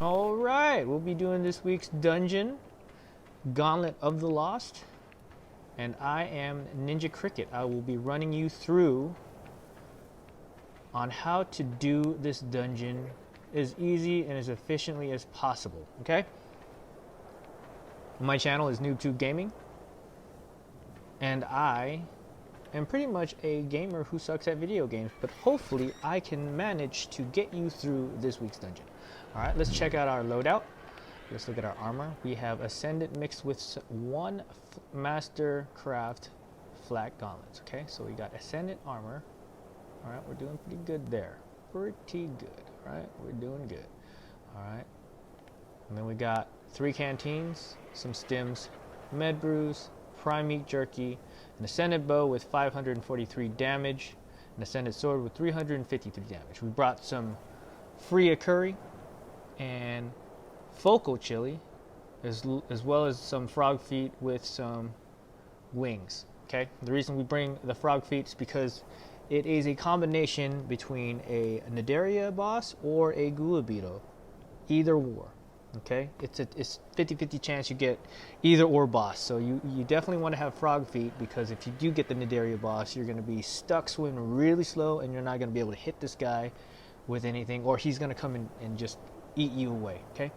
All right, we'll be doing this week's dungeon, Gauntlet of the Lost, and I am Ninjakricket. I will be running you through on how to do this dungeon as easy and as efficiently as possible, okay? My channel is NoobTube Gaming, and I am pretty much a gamer who sucks at video games, but hopefully I can manage to get you through this week's dungeon. All right, let's check out our loadout. Let's look at our armor. We have Ascendant mixed with one Mastercraft flat gauntlets, okay? So we got Ascendant armor. All right, we're doing pretty good there. Pretty good, all right? We're doing good, all right? And then we got 3 canteens, some stims, med brews, prime meat jerky, an Ascendant bow with 543 damage, an Ascendant sword with 353 damage. We brought some free curry and focal chili, as well as some frog feet with some wings. Okay, the reason we bring the frog feet is because it is a combination between a Nadaria boss or a Gula Beetle, either or. Okay, it's 50-50 chance you get either or boss. So you definitely want to have frog feet, because if you do get the Nadaria boss, you're going to be stuck swimming really slow, and you're not going to be able to hit this guy with anything, or he's going to come in and just eat you away. Okay,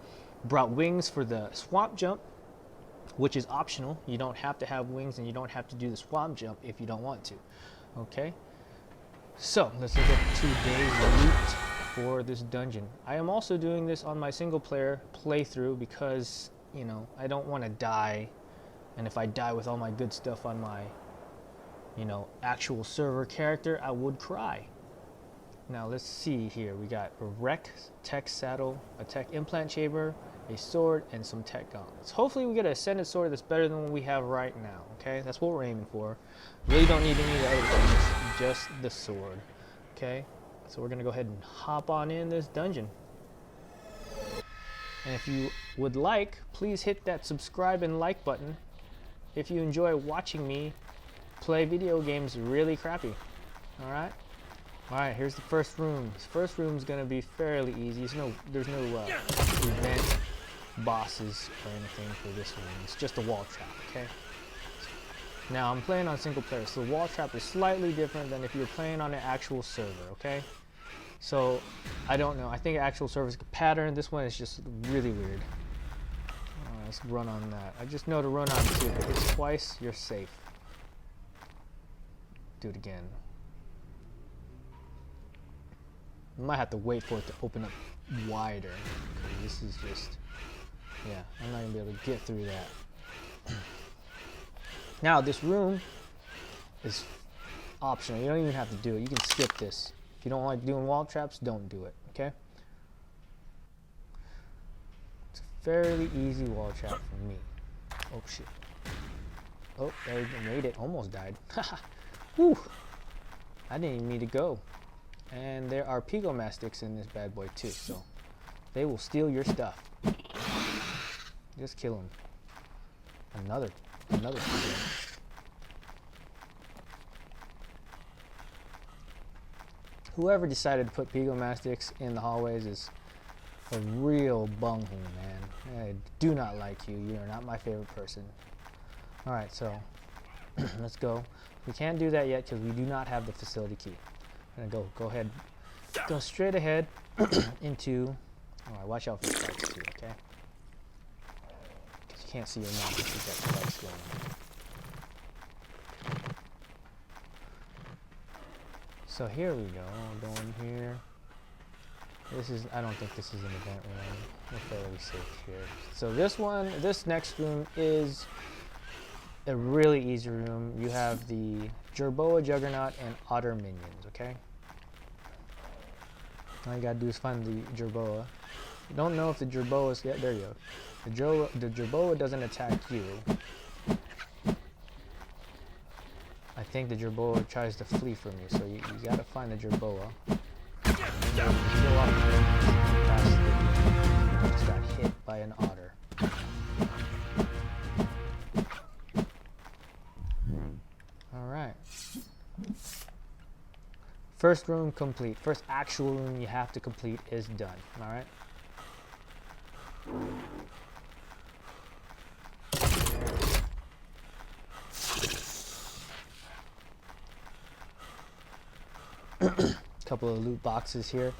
brought wings for the swamp jump, which is optional. You don't have to have wings, and you don't have to do the swamp jump if you don't want to. Okay, so let's look at today's loot for this dungeon. I am also doing this on my single player playthrough because, you know, I don't want to die, and if I die with all my good stuff on my, you know, actual server character, I would cry. Now let's see here. We got a wreck tech saddle, a tech implant chamber, a sword, and some tech gauntlets. Hopefully we get an Ascendant sword that's better than what we have right now. Okay, that's what we're aiming for. Really don't need any of the other things, just the sword. Okay, so we're gonna go ahead and hop on in this dungeon. And if you would like, please hit that subscribe and like button if you enjoy watching me play video games really crappy. All right. Alright, here's the first room. This first room is going to be fairly easy. There's no event bosses or anything for this room. It's just a wall trap, okay? Now, I'm playing on single player, so the wall trap is slightly different than if you're playing on an actual server, okay? So, I don't know. I think actual server is a pattern. This one is just really weird. Alright, let's run on that. I just know to run on 2. If it hits twice, you're safe. Do it again. I might have to wait for it to open up wider, because this is just, yeah, I'm not going to be able to get through that. Now, this room is optional. You don't even have to do it. You can skip this. If you don't like doing wall traps, don't do it, okay? It's a fairly easy wall trap for me. Oh, shit. Oh, there we made it. Almost died. Haha. Whew. I didn't even need to go. And there are Pigomastics in this bad boy too, so they will steal your stuff. Just kill them. Another Pigo. Whoever decided to put Pigomastics in the hallways is a real bunghoo, man. I do not like you. You are not my favorite person. All right, so let's go. We can't do that yet because we do not have the facility key. I'm gonna go ahead, go straight ahead into. All right, watch out for the spikes too, okay? Because you can't see your mouth if you've got spikes going on. So here we go. Going here. This is. I don't think this is an event room. We're fairly safe here. So this next room is a really easy room. You have the Jerboa, Juggernaut, and Otter minions, okay? All you gotta do is find the Jerboa. You don't know if the Jerboa is... Yeah, there you go. The Jerboa doesn't attack you. I think the Jerboa tries to flee from you, so you gotta find the Jerboa. Just got hit by an otter. Alright. First room complete. First actual room you have to complete is done. Alright? Couple of loot boxes here.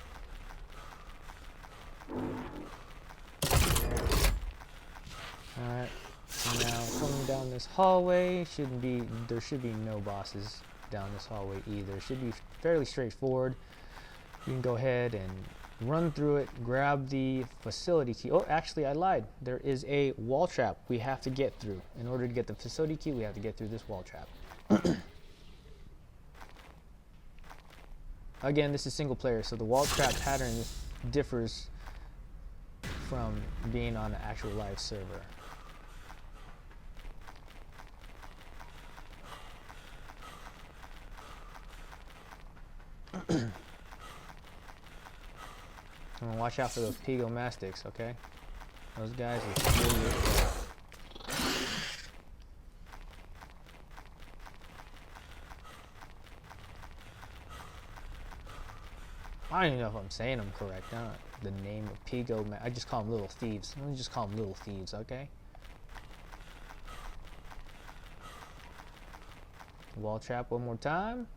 Alright, now coming down this hallway, there should be no bosses down this hallway either. It should be fairly straightforward. You can go ahead and run through it, grab the facility key. Oh, actually I lied. There is a wall trap we have to get through. In order to get the facility key, we have to get through this wall trap. Again, this is single player, so the wall trap pattern differs from being on an actual live server. And watch out for those pigomastics, okay? Those guys will kill you. I don't even know if I'm saying them correct. The name of Pigo, I just call them little thieves. Let me just call them little thieves, okay? Wall trap one more time.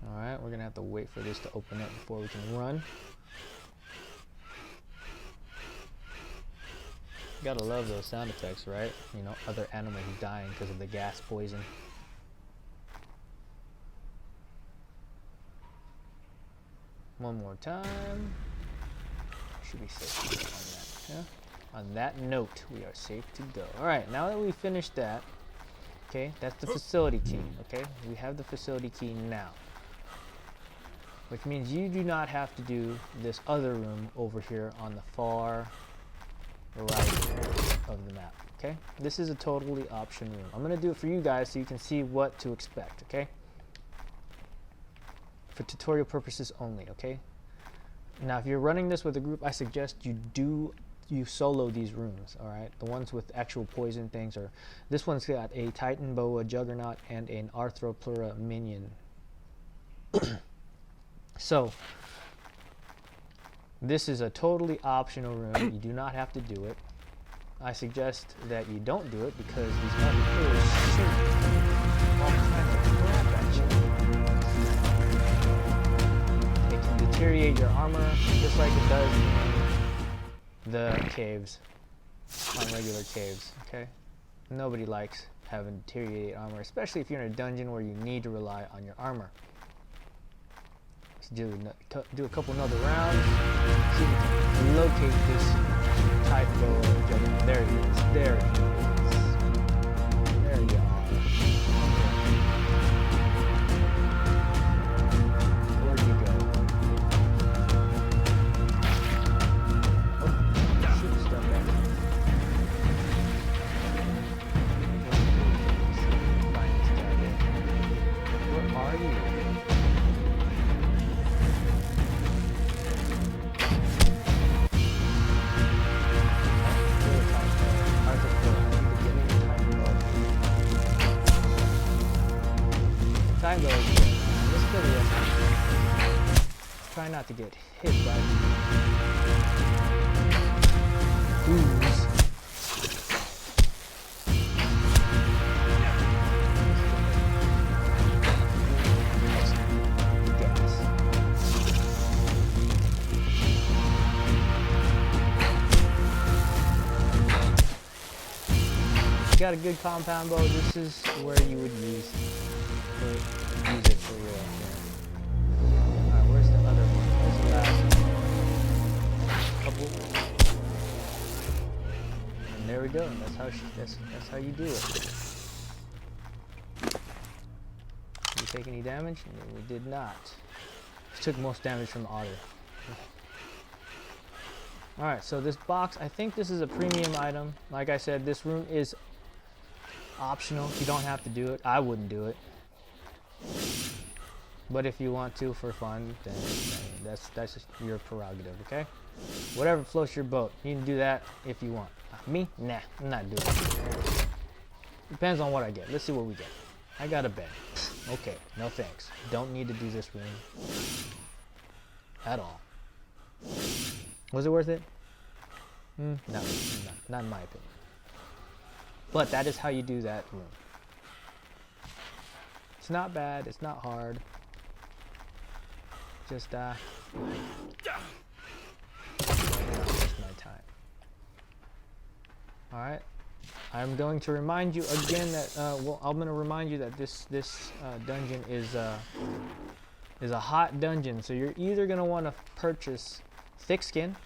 Alright, we're gonna have to wait for this to open up before we can run. Gotta love those sound effects, right? You know, other animals dying because of the gas poison. One more time. Should be safe on that. Yeah? On that note, we are safe to go. Alright, now that we finished that, okay, that's the facility key, okay? We have the facility key now. Which means you do not have to do this other room over here on the far right of the map, okay? This is a totally option room. I'm gonna do it for you guys so you can see what to expect, okay? For tutorial purposes only, okay? Now, if you're running this with a group, I suggest you solo these rooms, all right? The ones with actual poison things are, this one's got a Titan Boa Juggernaut and an Arthropleura minion. So, this is a totally optional room. You do not have to do it. I suggest that you don't do it because these other players shoot all kinds of crap at you. It can deteriorate your armor just like it does in the caves, on regular caves, okay? Nobody likes having deteriorated armor, especially if you're in a dungeon where you need to rely on your armor. Do a couple another rounds. See if we can locate this Titan Boa Juggernaut. There it is. There it is. There you are. Where'd you go? Oh, shoot stuff at me. Find this guy there. Where are you? Time goes. Let's kill the rest of them. Try not to get hit by ooze. Gas. Got a good compound bow. This is where you would use it for your Alright, where's the other one? Where's the last couple? And there we go. That's how you do it. Did we take any damage? No, we did not. We took most damage from the otter. Alright, so this box, I think this is a premium item. Like I said, this room is optional. You don't have to do it. I wouldn't do it. But if you want to for fun, then that's just your prerogative, okay? Whatever floats your boat. You can do that if you want. Me? Nah, I'm not doing it. Depends on what I get. Let's see what we get. I got a bed. Okay, no thanks. Don't need to do this room at all. Was it worth it? No, not in my opinion. But that is how you do that room. It's not bad. It's not hard. Just not waste my time. All right. I'm going to remind you again that I'm going to remind you that this dungeon is a hot dungeon. So you're either going to want to purchase thick skin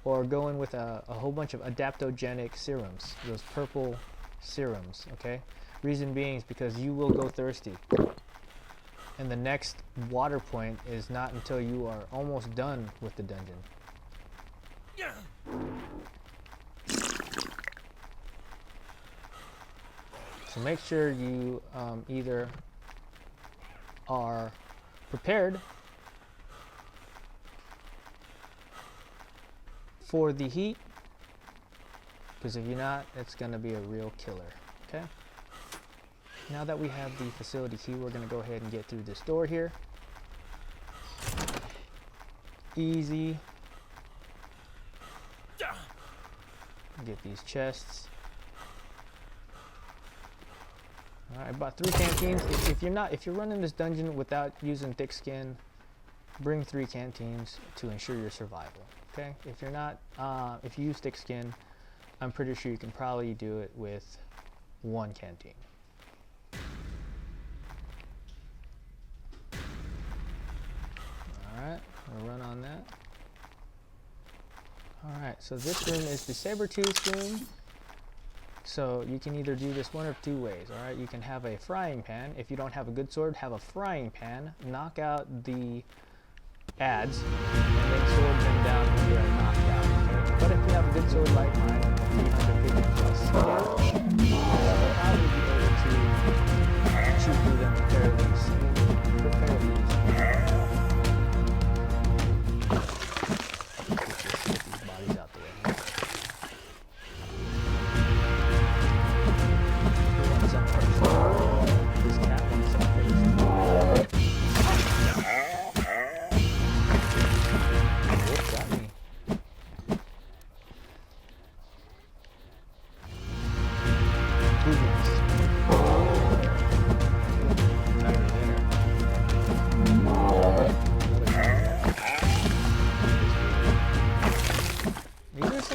or go in with a whole bunch of adaptogenic serums, those purple serums. Okay. Reason being is because you will go thirsty. And the next water point is not until you are almost done with the dungeon. Yeah. So make sure you either are prepared for the heat, because if you're not, it's going to be a real killer. Okay? Now that we have the facility key, we're going to go ahead and get through this door here. Easy. Get these chests. Alright, I bought 3 canteens. If you're running this dungeon without using thick skin, bring 3 canteens to ensure your survival. Okay? If you're not, if you use thick skin, I'm pretty sure you can probably do it with 1 canteen. Alright, we'll run on that. Alright, so this room is the saber-tooth room. So you can either do this one of 2 ways. Alright, you can have a frying pan. If you don't have a good sword, have a frying pan. Knock out the ads and then sword them down when they're knocked out. Okay? But if you have a good sword like mine, 350 plus damage, you'll probably be able to shoot through them fairly easily.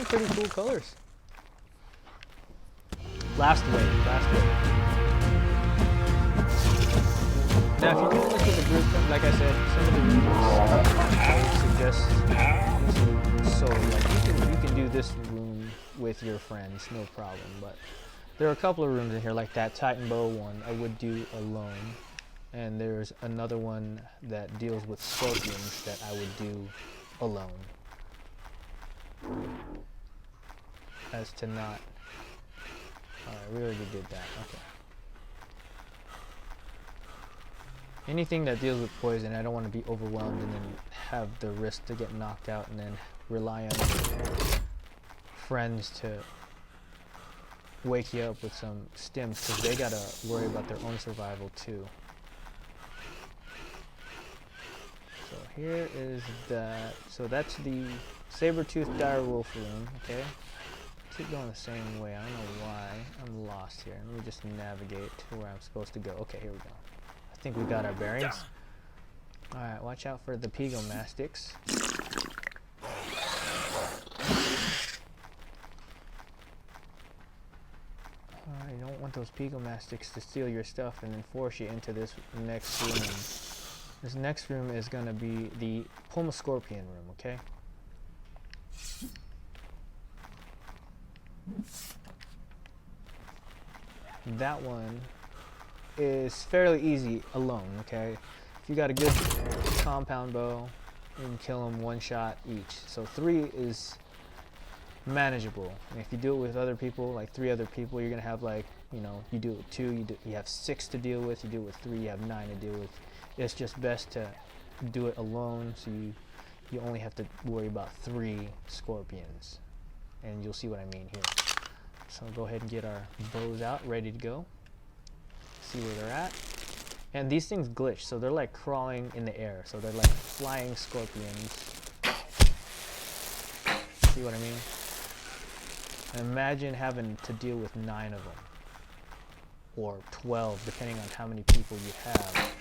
Pretty cool colors. Last wave. Now, if you're doing this with a group, like I said, some of the rooms I would suggest so like you can do this room with your friends, no problem. But there are a couple of rooms in here, like that Titan Bow one, I would do alone, and there's another one that deals with scorpions that I would do alone. As to not. Alright, we already did that. Okay. Anything that deals with poison, I don't want to be overwhelmed and then have the risk to get knocked out and then rely on your friends to wake you up with some stims, because they gotta worry about their own survival too. So here is that. So that's the saber-tooth direwolf room. Okay. Keep going the same way. I don't know why I'm lost here. Let me just navigate to where I'm supposed to go. Okay, here we go. I think we got our bearings. Alright, watch out for the pigomastics. You don't want those pigomastics to steal your stuff and then force you into this next room. This next room is going to be the Puma Scorpion room, okay? That one is fairly easy alone, okay? If you got a good compound bow, you can kill them 1 shot each. So 3 is manageable. And if you do it with other people, like 3 other people, you're gonna have, like, you know, you do it with 2, you have 6 to deal with. You do it with 3, you have 9 to deal with. It's just best to do it alone, so you only have to worry about 3 scorpions, and you'll see what I mean here. So go ahead and get our bows out, ready to go. See where they're at. And these things glitch, so they're like crawling in the air. So they're like flying scorpions. See what I mean? And imagine having to deal with 9 of them. Or 12, depending on how many people you have.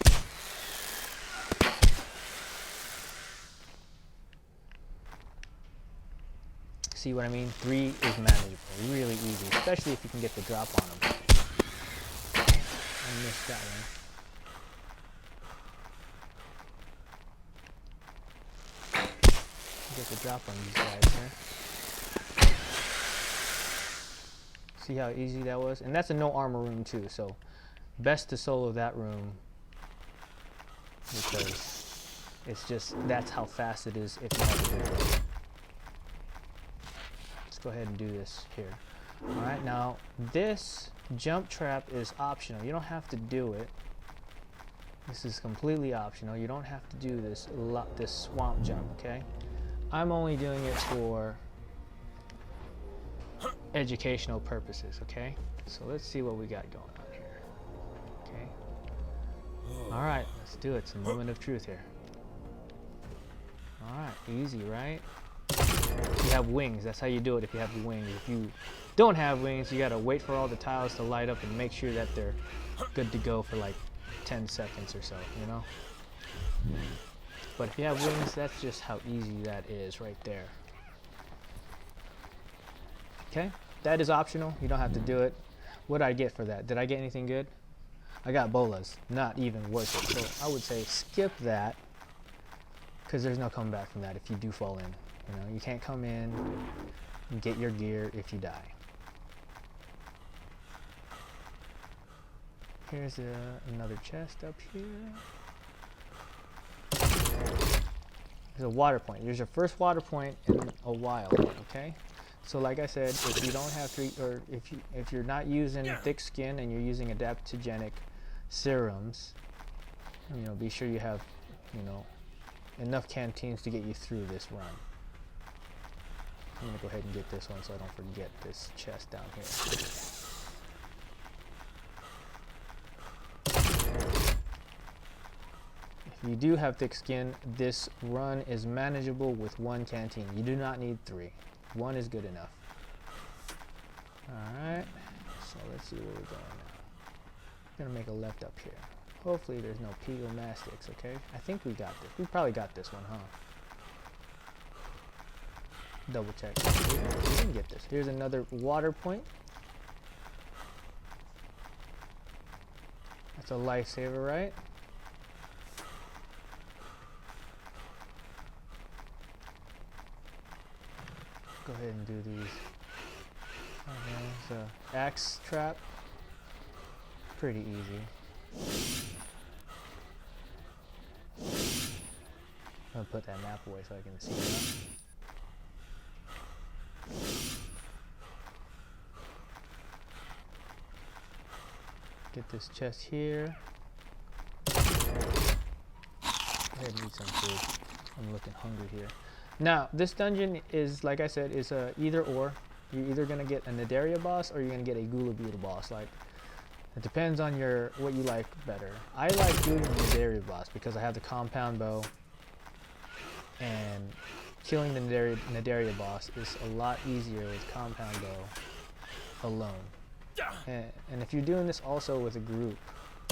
See what I mean? 3 is manageable, really easy, especially if you can get the drop on them. I missed that one. Get the drop on these guys here. See how easy that was? And that's a no armor room too, so best to solo that room because it's just, that's how fast it is if you have a good bow. Let's go ahead and do this here. Alright, now this jump trap is optional. You don't have to do it. This is completely optional. You don't have to do this swamp jump, okay? I'm only doing it for educational purposes, okay? So let's see what we got going on here. Okay. Alright, let's do it. It's a moment of truth here. Alright, easy, right? You have wings. That's how you do it if you have the wings. If you don't have wings, you gotta wait for all the tiles to light up and make sure that they're good to go for like 10 seconds or so, you know? But if you have wings, that's just how easy that is right there. Okay, that is optional. You don't have to do it. What did I get for that? Did I get anything good? I got bolas. Not even worth it. So I would say skip that because there's no comeback from that if you do fall in. You know, you can't come in and get your gear if you die. Here's another chest up here. There's a water point. Here's your first water point in a while, okay? So like I said, if you don't have or if you're not using thick skin and you're using adaptogenic serums, you know, be sure you have, you know, enough canteens to get you through this run. I'm gonna go ahead and get this one so I don't forget this chest down here. If you do have thick skin, this run is manageable with 1 canteen. You do not need 3. 1 is good enough. Alright, so let's see where we're going now. I'm gonna make a left up here. Hopefully there's no Pegomastics, okay? I think we got this. We probably got this one, huh? Double check. We didn't get this. Here's another water point. That's a lifesaver, right? Go ahead and do these. Okay, so axe trap. Pretty easy. I'm gonna put that map away so I can see that. Get this chest here. Go ahead and eat some food. I'm looking hungry here. Now, this dungeon is, like I said, is a either or. You're either gonna get a Nidaria boss or you're gonna get a Gula Beetle boss. Like, it depends on what you like better. I like doing the Nidaria boss because I have the compound bow, and killing the Nidaria boss is a lot easier with compound bow alone. And if you're doing this also with a group,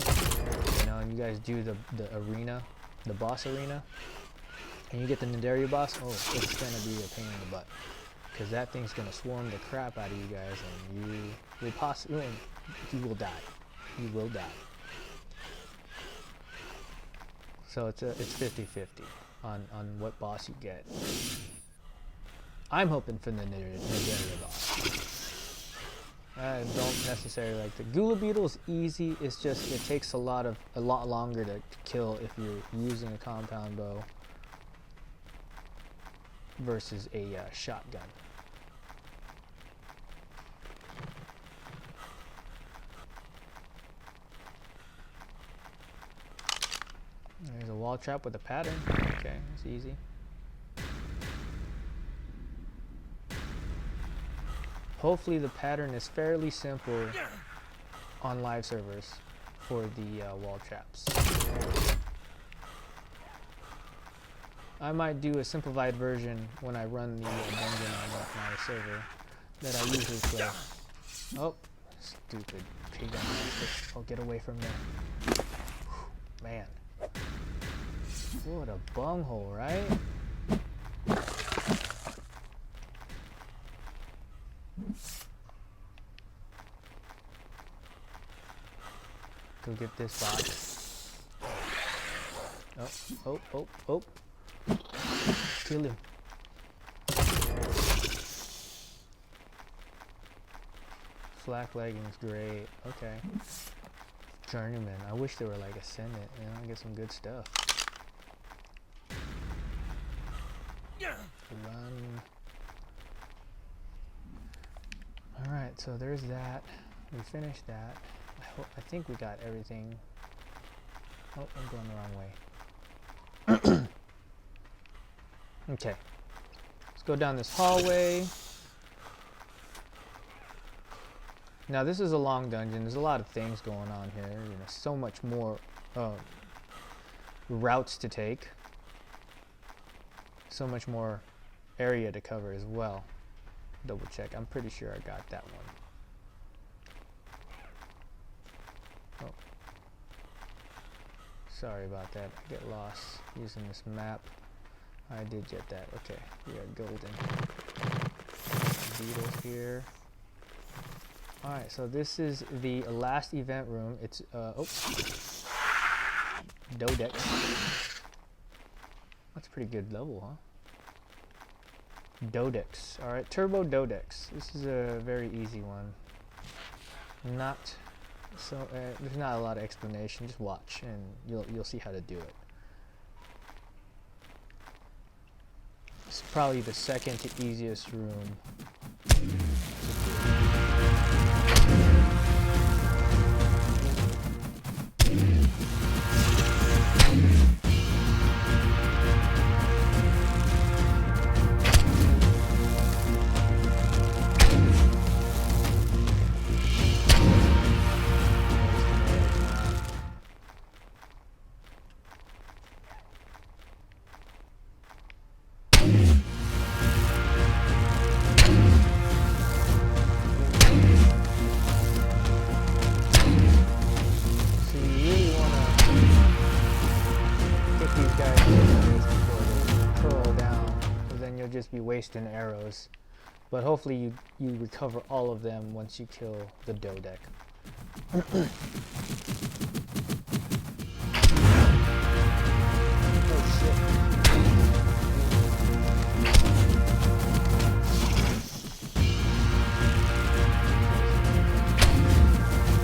you know, and you guys do the arena, the boss arena, and you get the Nidaria boss, oh, it's gonna be a pain in the butt. Because that thing's gonna swarm the crap out of you guys, and you will die. You will die. So it's 50-50 on what boss you get. I'm hoping for the Nidaria boss. I don't necessarily like the Gula Beetle is easy. It's just it takes a lot longer to kill if you're using a compound bow versus a shotgun. There's a wall trap with a pattern. Okay, it's easy. Hopefully the pattern is fairly simple on live servers for the wall traps. I might do a simplified version when I run the dungeon on my server that I usually play. Oh, stupid pig on my. Oh, get away from there. Man. What a bunghole, right? Go get this box. Oh. Kill him. Flak leggings, great. Okay. Journeyman. I wish they were like Ascendant, you know, get some good stuff. Run. Alright, so there's that. We finished that. I think we got everything. Oh, I'm going the wrong way. Okay. Let's go down this hallway. Now this is a long dungeon. There's a lot of things going on here. You know, so much more routes to take. So much more area to cover as well. Double check. I'm pretty sure I got that one. Oh. Sorry about that. I get lost using this map. I did get that. Okay. We are golden. Beetles here. Alright, so this is the last event room. It's, Dodex. That's a pretty good level, huh? Dodex. Alright, Turbo Dodex. This is a very easy one. Not so, there's not a lot of explanation. Just watch and you'll see how to do it. It's probably the second to easiest room. Be wasting arrows, but hopefully you recover all of them once you kill the Dodec. Oh shit.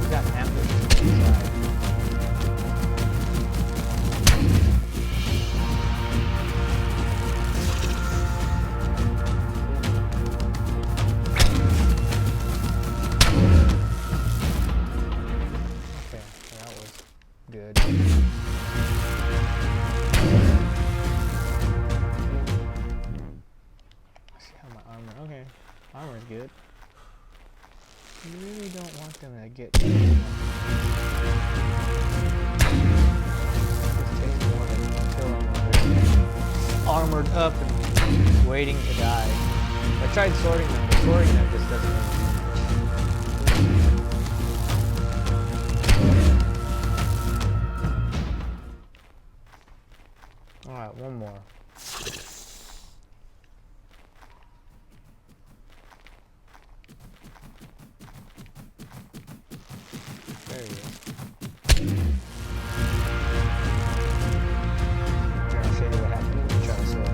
We got ambushed inside. Good. You really don't want them to get armored up and waiting to die. I tried sorting them, but sorting them just doesn't make sense. Alright, one more. There he is. Here, I'll show you what happened when you try to sort.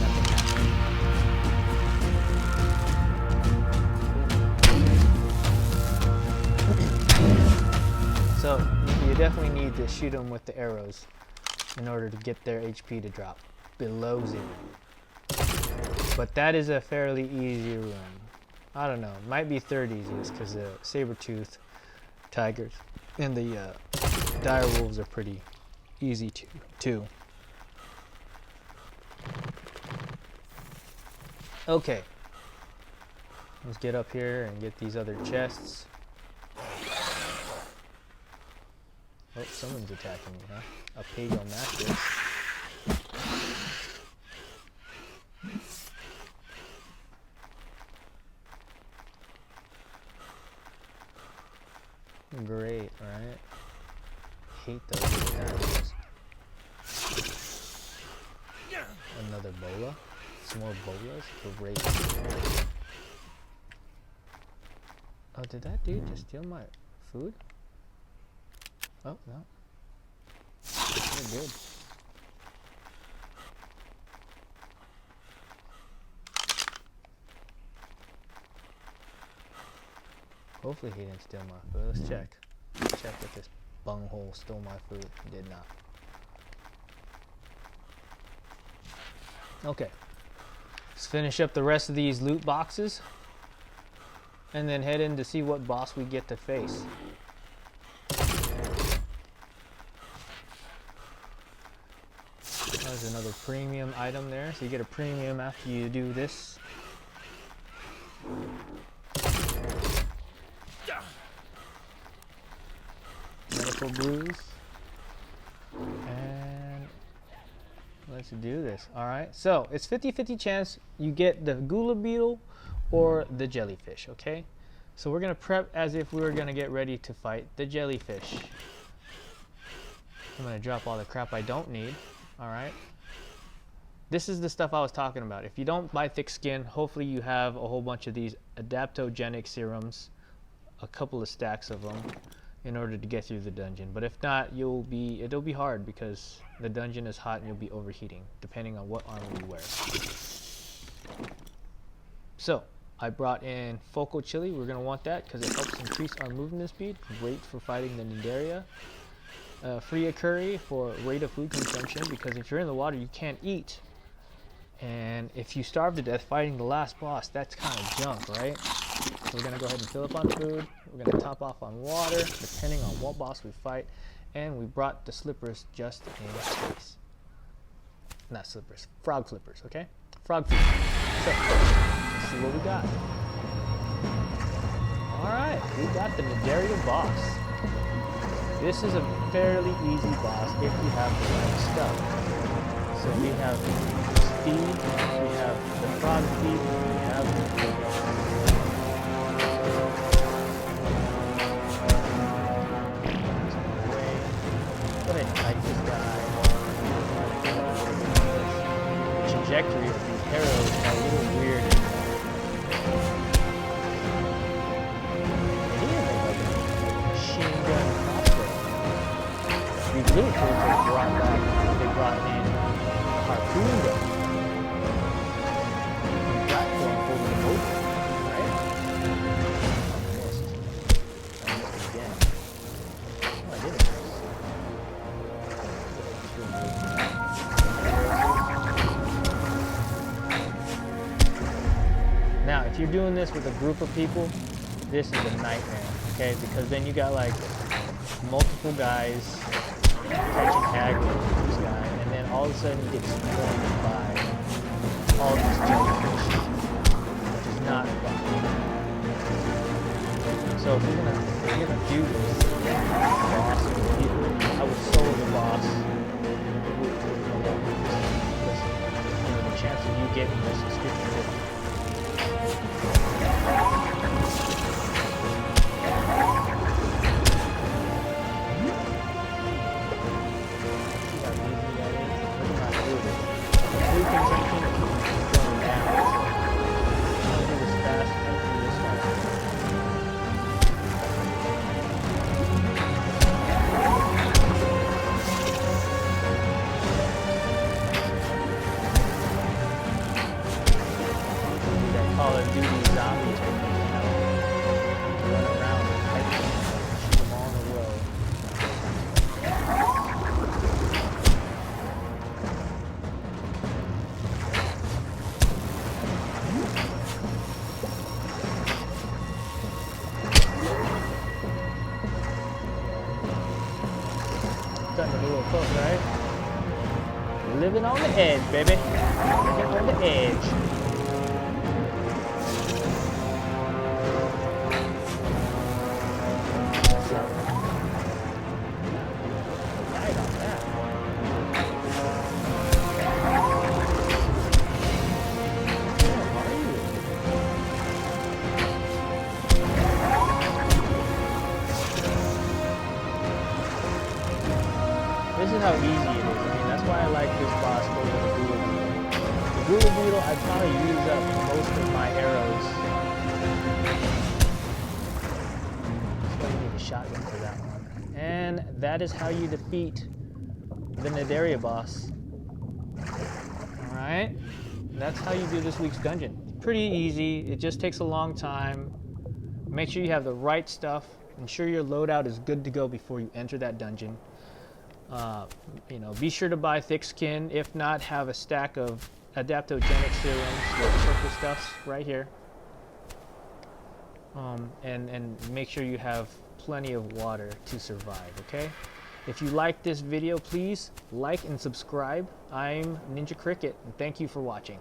Nothing happened. So, you definitely need to shoot them with the arrows in order to get their HP to drop below 0. But that is a fairly easy run. I don't know, it might be 30s because the saber-tooth tigers and the dire wolves are pretty easy too. Okay. Let's get up here and get these other chests. Oh, someone's attacking me, huh? A pig on mattress. Great, right? Hate those attacks. Another bola. Some more bolas. Great. Oh, did that dude just steal my food? Oh, no. We're good. Hopefully he didn't steal my food. Let's check. Check if this bunghole stole my food. He did not. Okay. Let's finish up the rest of these loot boxes. And then head in to see what boss we get to face. There's another premium item there. So you get a premium after you do this. Medical brews. And let's do this. Alright, so it's 50-50 chance you get the gula beetle or the jellyfish, okay? So we're gonna prep as if we were gonna get ready to fight the jellyfish. I'm gonna drop all the crap I don't need. Alright. This is the stuff I was talking about. If you don't buy thick skin, hopefully you have a whole bunch of these adaptogenic serums, a couple of stacks of them, in order to get through the dungeon. But if not, it'll be hard because the dungeon is hot and you'll be overheating, depending on what armor you wear. So, I brought in Focal Chili. We're going to want that because it helps increase our movement speed. Great for fighting the Nindaria. Free curry for rate of food consumption, because if you're in the water you can't eat, and if you starve to death fighting the last boss, that's kind of junk, right? So we're gonna go ahead and fill up on food. We're gonna top off on water depending on what boss we fight, and we brought the slippers just in case. Not slippers, frog flippers, okay? Frog flippers. So let's see what we got. All right, we got the Ninjaria boss. This is a fairly easy boss if you have the right stuff. So we have speed, we have the frog feet, we have the Go ahead and fight this guy. The trajectory of these arrows are a little weird. Machine gun. These little tools they brought in a harpoon gun. Platform holding the boat, right? I missed again. Oh, I did it. Now, if you're doing this with a group of people, this is a nightmare, okay? Because then you got like multiple guys catching aggro with this guy, and then all of a sudden he gets swarmed by all these jellyfish, which is not fun. So if you're gonna do this boss, I would solo the boss. Listen, the chance of you getting this is 50-50. Call of Duty zombie technique, you know? Run around and fight them, shoot them all in a row. Starting to be a little close, right? Living on the edge, baby. Living on the edge. that is how you defeat the Nadaria boss. Alright, that's how you do this week's dungeon. Pretty easy, it just takes a long time. Make sure you have the right stuff. Ensure your loadout is good to go before you enter that dungeon. You know, be sure to buy thick skin. If not, have a stack of adaptogenic serums with purple stuffs right here. And make sure you have plenty of water to survive, okay? If you like this video, please like and subscribe. I'm Ninjakricket, and thank you for watching.